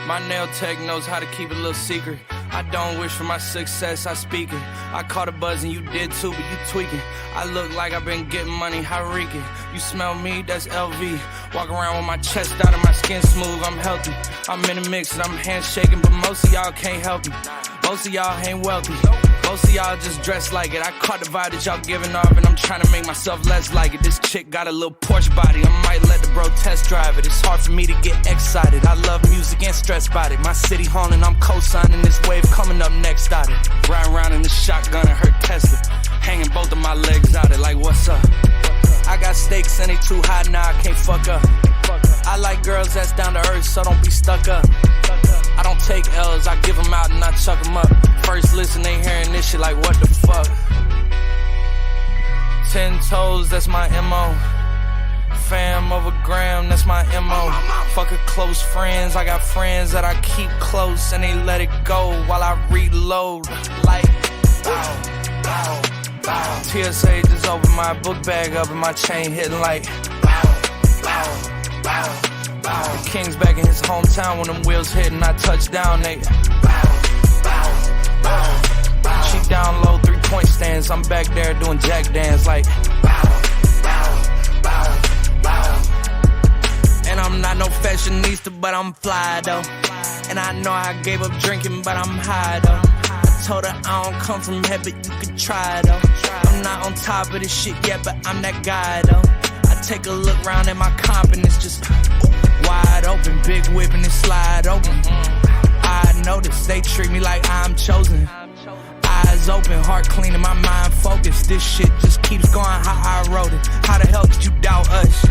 My nail tech knows how to keep it a little secret. I don't wish for my success, I speak it. I caught a buzz and you did too, but you tweaking. I look like I've been getting money, how reeking. You smell me, that's LV. Walk around with my chest out and my skin smooth, I'm healthy. I'm in a mix and I'm handshaking, but most of y'all can't help me. Most of y'all ain't wealthy. Most of y'all just dress like it. I caught the vibe that y'all giving off and I'm trying to make myself less like it. This chick got a little Porsche body, I might let the bro test drive it. It's hard for me to get excited. I love music and stress about it. My city haunting, I'm co-signing this wave coming up next out it. Riding around in the shotgun and her Tesla, hanging both of my legs out it like what's up. I got stakes and they too high now, I can't fuck up. I like girls that's down to earth, so don't be stuck up. I don't take L's, I give them out and I chuck them up. First listen, they hearing this shit like what the fuck. 10 toes, that's my MO. Fam over gram, that's my MO. Fuck a close friends, I got friends that I keep close and they let it go while I reload. Like, bow, bow, bow. TSA just opened my book bag up and my chain hitting like, bow, bow, bow, bow. The king's back in his hometown when them wheels hit and I touch down, they bow, bow, bow, bow. She down low, 3-point stands, I'm back there doing jack dance like, bow, bow, bow, bow. And I'm not no fashionista, but I'm fly though. And I know I gave up drinking, but I'm high though. I told her I don't come from heaven, but you could try though. I'm not on top of this shit yet, but I'm that guy though. I take a look round at my confidence, just wide open, big whip and it slide open. I notice they treat me like I'm chosen. Eyes open, heart clean and my mind focused. This shit just keeps going how I wrote it. How the hell could you doubt us?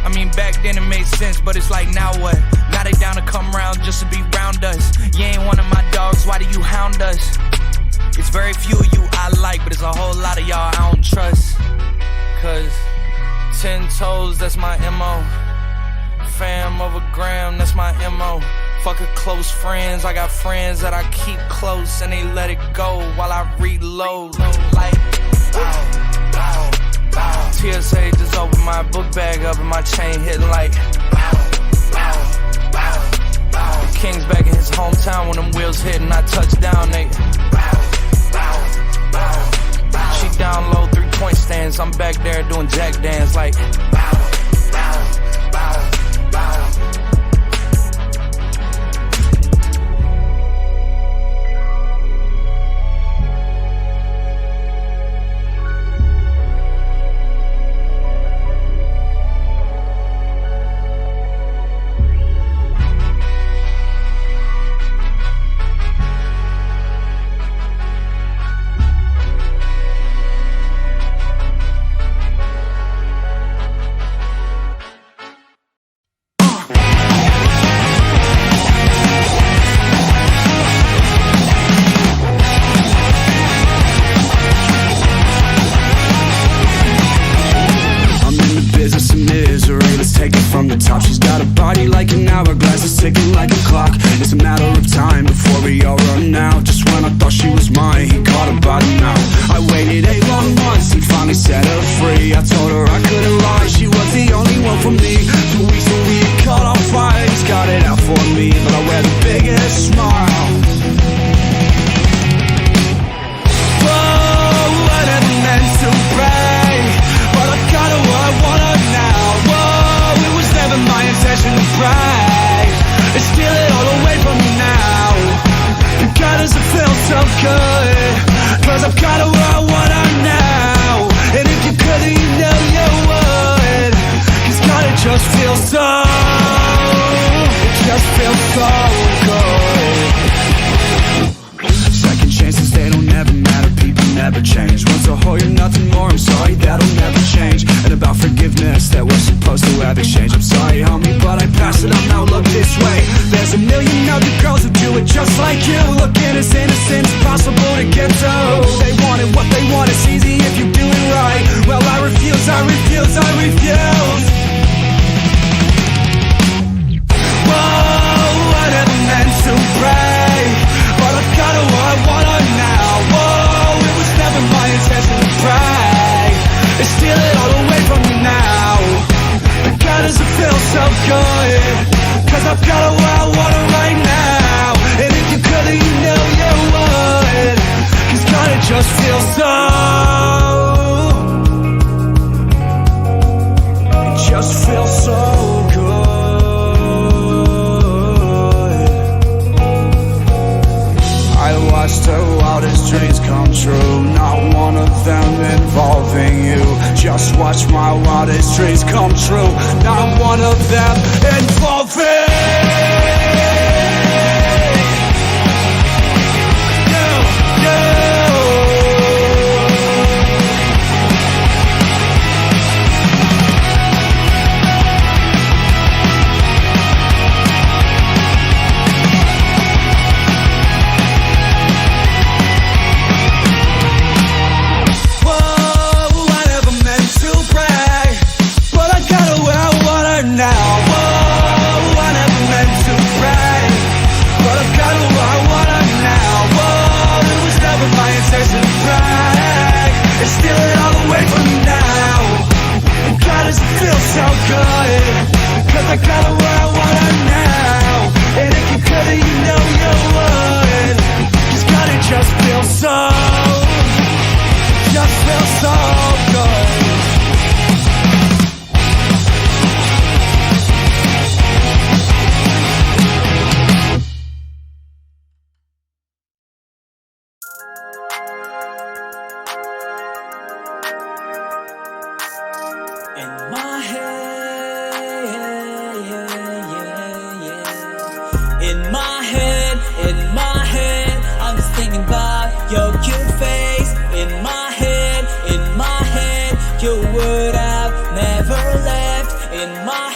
I mean, back then it made sense, but it's like, now what? Now they down to come round just to be round us. You ain't one of my dogs, why do you hound us? It's very few of you I like, but it's a whole lot of y'all I don't trust. Cause 10 toes, that's my MO. Fam over gram, that's my MO. Fuck a close friends, I got friends that I keep close and they let it go while I reload. Like, bow, bow, bow. TSA just opened my book bag up and my chain hitting like, bow, bow, bow, bow. The king's back in his hometown when them wheels hit and I touch down, they bow, bow, bow, bow. She down low, 3-point stands, I'm back there doing jack dance like, bow, bow, bow, bow. Cause I've got what I want right now. come true. Now I'm one of them and fulfilled. I got it where I want it now. And if you could've, you know you would. 'Cause God, it just feels so good. In my head, I'm just thinking about your cute face. In my head, you would have never left. In my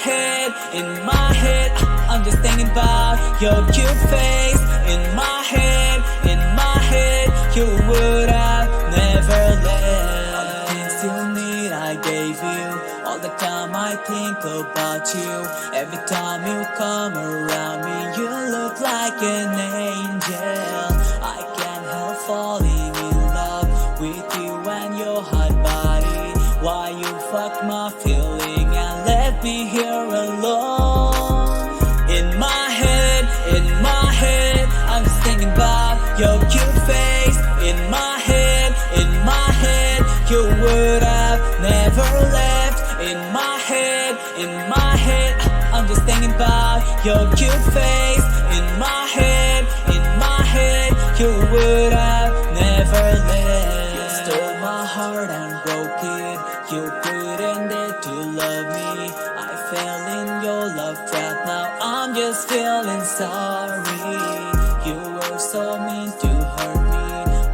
head, I'm just thinking about your cute face. In my head, you would have never left. All the things you need, I gave you. All the time I think about you. Every time you come around me, you look like an angel. I can't help falling in love with you and your hot body. Why you fuck my feeling and left me here alone? In my head, I'm just thinking about your cute face. In my head, you would have never left. In my head, I'm just thinking about your cute face. In my head, you would have never left. You stole my heart and broke it. You pretended to love me. I fell in your love trap. Now I'm just feeling sorry. You were so mean to hurt me,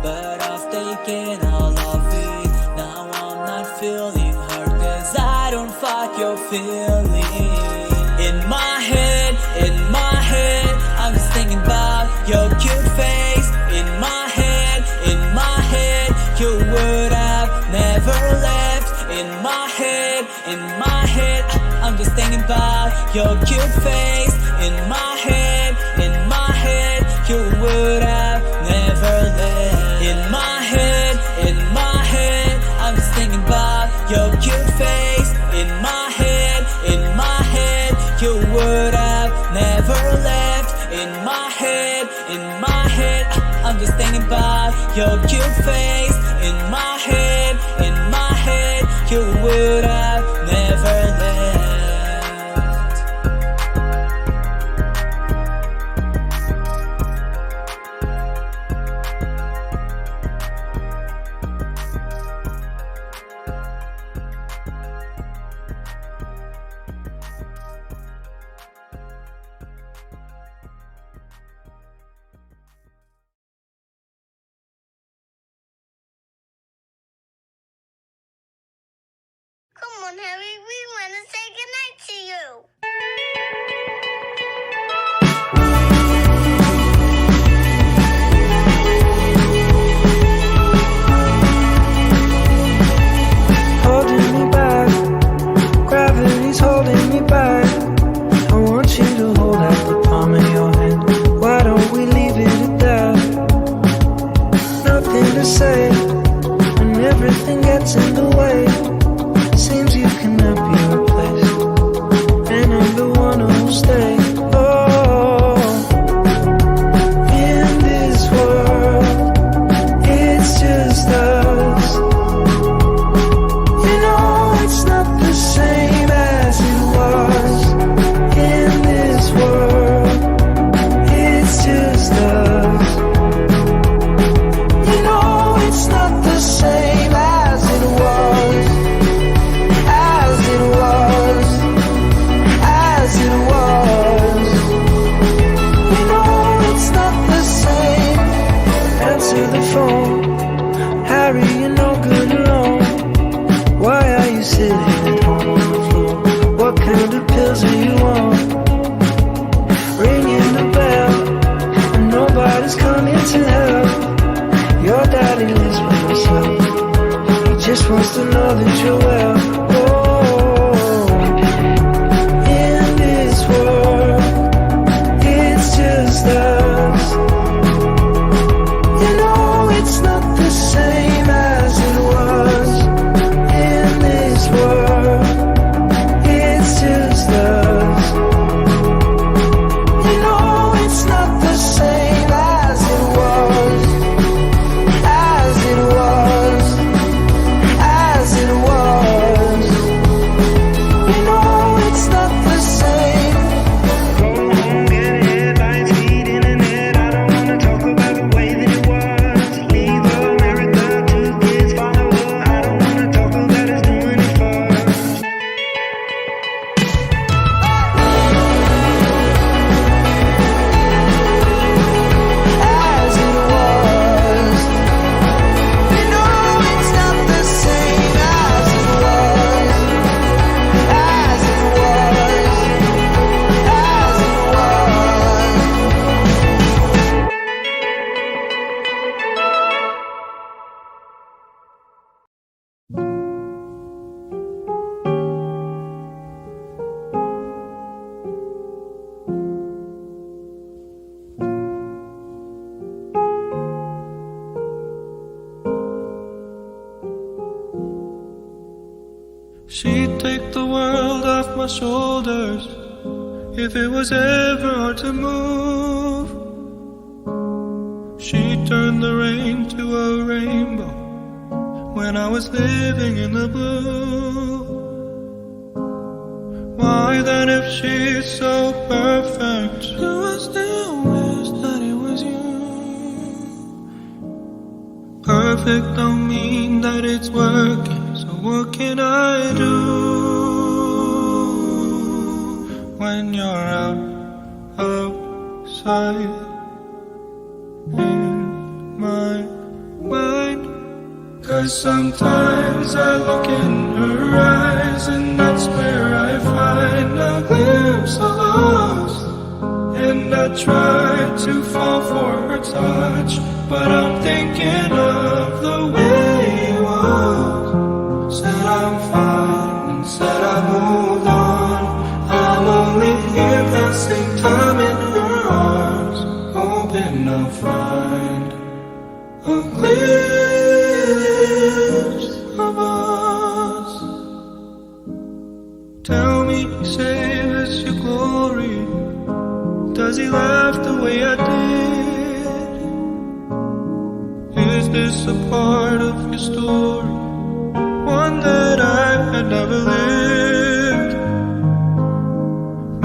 but I've taken all of it. Now I'm not feeling hurt, 'cause I don't fuck your feelings. In my head, I'm just thinking about your cute face. In my head, you would have never left. In my head, I'm just thinking about your cute face. In my head, you would have never left. In my head, I'm just thinking about your cute face. In my head, you would have never left. In my head, I'm just thinking about your cute face. In my head, you would have never left. Come on, Harry, we want to say goodnight to you. Holding me back, gravity's holding me back. I want you to hold out the palm of your hand. Why don't we leave it at that? Nothing to say when everything gets in the way. Seems you cannot be replaced, and She'd take the world off my shoulders if it was ever hard to move. She'd turn the rain to a rainbow when I was living in the blue. Why then, if she's so perfect, do I still wish that it was you? Perfect don't mean that it's working, so what can I do when you're outside in my mind? 'Cause sometimes I look in her eyes, and that's where I find a glimpse of us. And I try to fall for her touch, but I'm thinking of the way you was. Said I'm fine, and said I moved on. I'm only here passing time in her arms, hoping I'll find a glimpse of us. Tell me, say this your glory? Does he laugh the way I did? Is this a part of your story, one that I had never lived?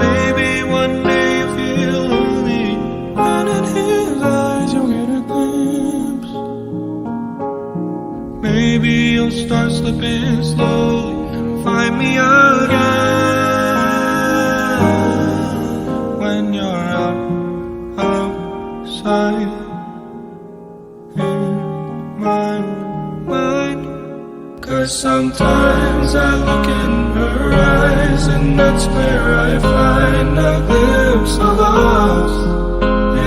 Maybe one day you feel lonely, and in his eyes you'll get a glimpse. Maybe you'll start slipping slowly and find me again when you're outside in my mind. 'Cause sometimes I look in her eyes, and that's where I find a glimpse of us.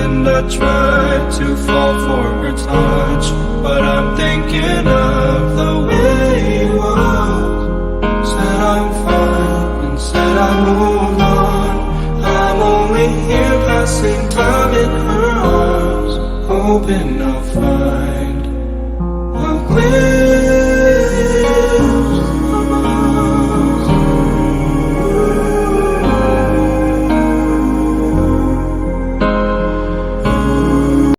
And I try to fall for her touch, but I'm thinking of the way you was. Said I'm fine, and said I moved on. I'm only here passing time in her arms, hoping I'll find